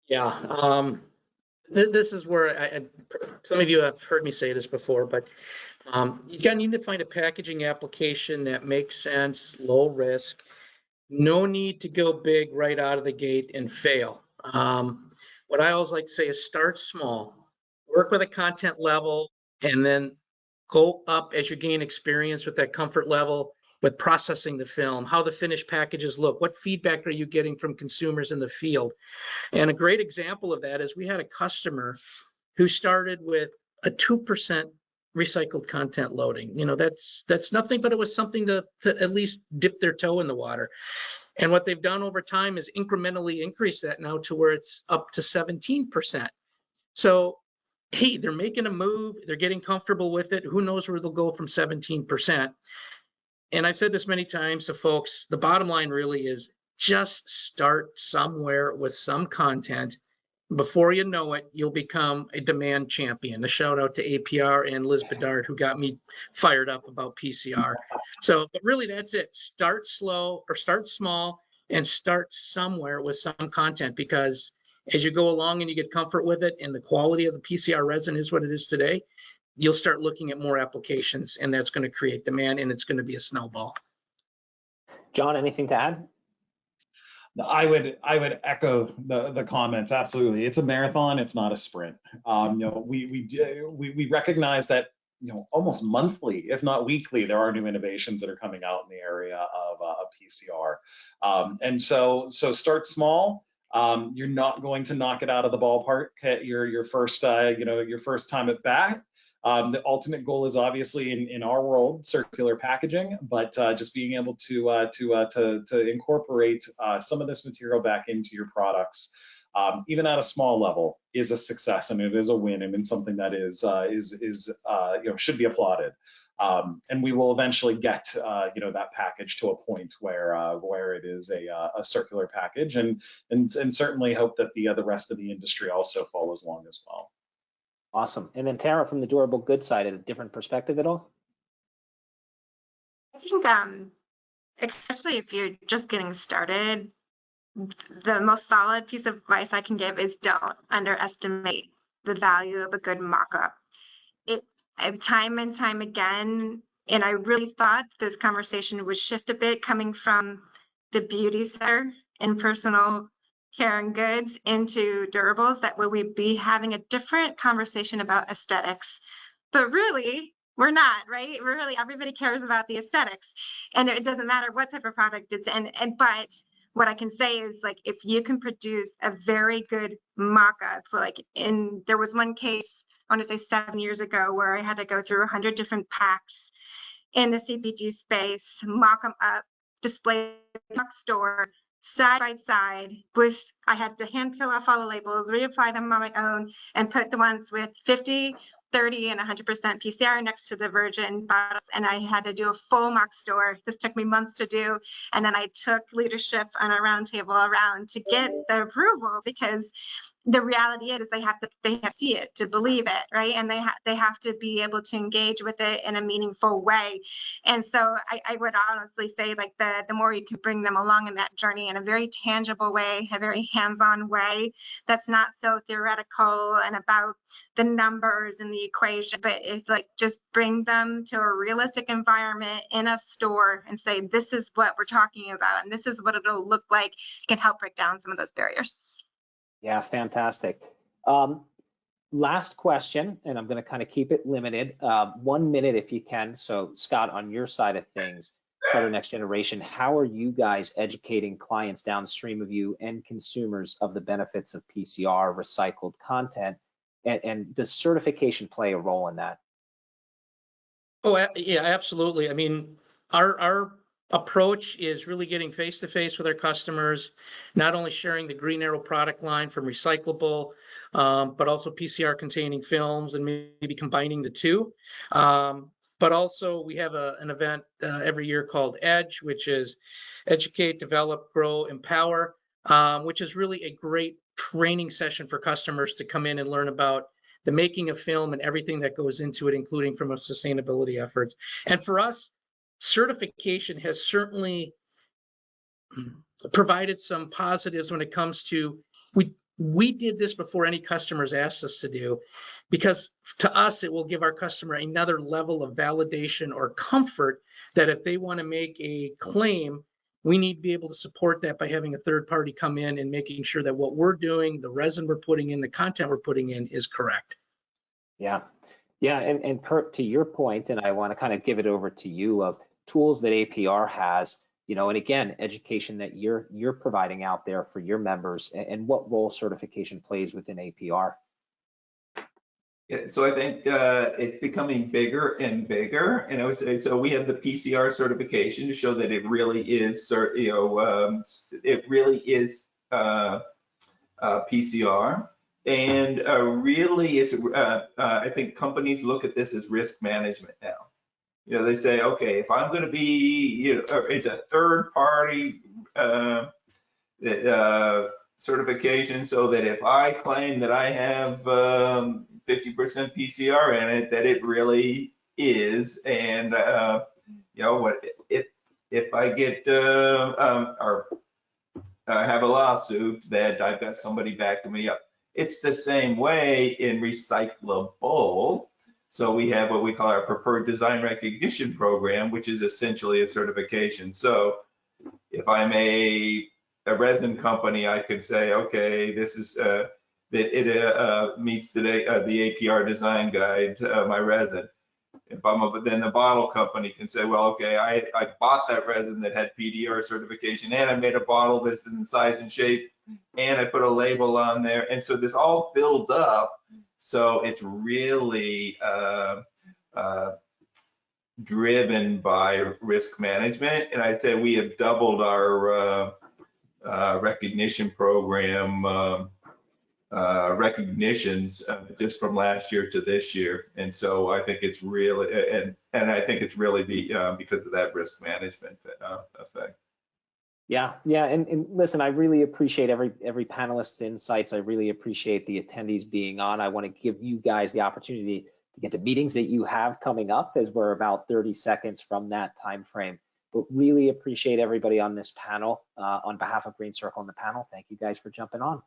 C: Yeah, this is where some of you have heard me say this before, but you need to find a packaging application that makes sense, low risk. No need to go big right out of the gate and fail. What I always like to say is start small, work with a content level, and then go up as you gain experience with that comfort level with processing the film, how the finished packages look, what feedback are you getting from consumers in the field. And a great example of that is we had a customer who started with a 2% recycled content loading. You know, that's nothing, but it was something to at least dip their toe in the water. And what they've done over time is incrementally increase that now to where it's up to 17%. So, hey, they're making a move, they're getting comfortable with it. Who knows where they'll go from 17%? And I've said this many times to folks, the bottom line really is just start somewhere with some content. Before you know it, you'll become a demand champion. A shout out to APR and Liz Bedard, who got me fired up about PCR. So, but really that's it. Start slow, or start small, and start somewhere with some content, because as you go along and you get comfort with it and the quality of the PCR resin is what it is today, you'll start looking at more applications, and that's going to create demand, and it's going to be a snowball.
A: John, anything to add?
B: I would echo the comments. Absolutely, it's a marathon. It's not a sprint. We recognize that almost monthly, if not weekly, there are new innovations that are coming out in the area of PCR. And so start small. You're not going to knock it out of the ballpark at your first time at bat. The ultimate goal is obviously in our world circular packaging, but just being able to incorporate some of this material back into your products, even at a small level, is a success, and it is a win, and it's something that should be applauded. And we will eventually get that package to a point where it is a circular package, and certainly hope that the rest of the industry also follows along as well.
A: Awesome. And then Tara, from the durable goods side, a different perspective at all?
D: I think, especially if you're just getting started, the most solid piece of advice I can give is don't underestimate the value of a good mock-up. Time and time again, and I really thought this conversation would shift a bit, coming from the beauty sector and personal care and goods into durables, that we would be having a different conversation about aesthetics. But really, we're not, right? We're really, everybody cares about the aesthetics, and it doesn't matter what type of product it's in. But what I can say is, like, if you can produce a very good mock-up, like there was one case, I want to say 7 years ago, where I had to go through 100 different packs in the CPG space, mock them up, display the store side by side with, I had to hand peel off all the labels, reapply them on my own, and put the ones with 50, 30, and 100% PCR next to the virgin bottles. And I had to do a full mock store. This took me months to do. And then I took leadership on a roundtable around to get the approval, because the reality is they have to see it to believe it, right? And they have to be able to engage with it in a meaningful way. And so I would honestly say, like, the more you can bring them along in that journey in a very tangible way, a very hands-on way, that's not so theoretical and about the numbers and the equation, but if, like, just bring them to a realistic environment in a store and say, this is what we're talking about and this is what it'll look like, can help break down some of those barriers.
A: Yeah, fantastic. Last question, and I'm going to kind of keep it limited. 1 minute if you can. So Scott, on your side of things, Charter Next Generation, how are you guys educating clients downstream of you and consumers of the benefits of PCR, recycled content, and does certification play a role in that?
C: Oh, yeah, absolutely. I mean, our approach is really getting face to face with our customers, not only sharing the Green Arrow product line from recyclable, but also PCR containing films, and maybe combining the two. But also we have an event every year called EDGE, which is Educate, Develop, Grow, Empower, which is really a great training session for customers to come in and learn about the making of film and everything that goes into it, including from a sustainability efforts. And for us, certification has certainly provided some positives when it comes to, we did this before any customers asked us to do, because to us, it will give our customer another level of validation or comfort that if they want to make a claim, we need to be able to support that by having a third party come in and making sure that what we're doing, the resin we're putting in, the content we're putting in is correct.
A: Yeah. Yeah, and Kurt, to your point, and I want to kind of give it over to you, of tools that APR has, you know, and again, education that you're providing out there for your members, and what role certification plays within APR.
E: Yeah, so I think it's becoming bigger and bigger, and I would say, so we have the PCR certification to show that it really is, PCR. And really, it's I think companies look at this as risk management now. You know, they say, okay, if I'm going to be, you know, it's a third party certification, so that if I claim that I have 50% PCR in it, that it really is. And you know what, if I get or have a lawsuit, that I've got somebody backing me up. It's the same way in recyclable. So we have what we call our preferred design recognition program, which is essentially a certification. So if I'm a resin company, I could say, okay, this is that it meets the APR design guide, my resin. If then the bottle company can say, well, okay, I bought that resin that had PDR certification, and I made a bottle that's in size and shape, and I put a label on there. And so this all builds up. So it's really driven by risk management. And I'd say we have doubled our recognition program recognitions just from last year to this year. And so I think it's really, and I think it's really because of that risk management effect.
A: Yeah, and listen, I really appreciate every panelist's insights. I really appreciate the attendees being on. I want to give you guys the opportunity to get to meetings that you have coming up, as we're about 30 seconds from that time frame. But really appreciate everybody on this panel. On behalf of Green Circle and the panel, thank you guys for jumping on.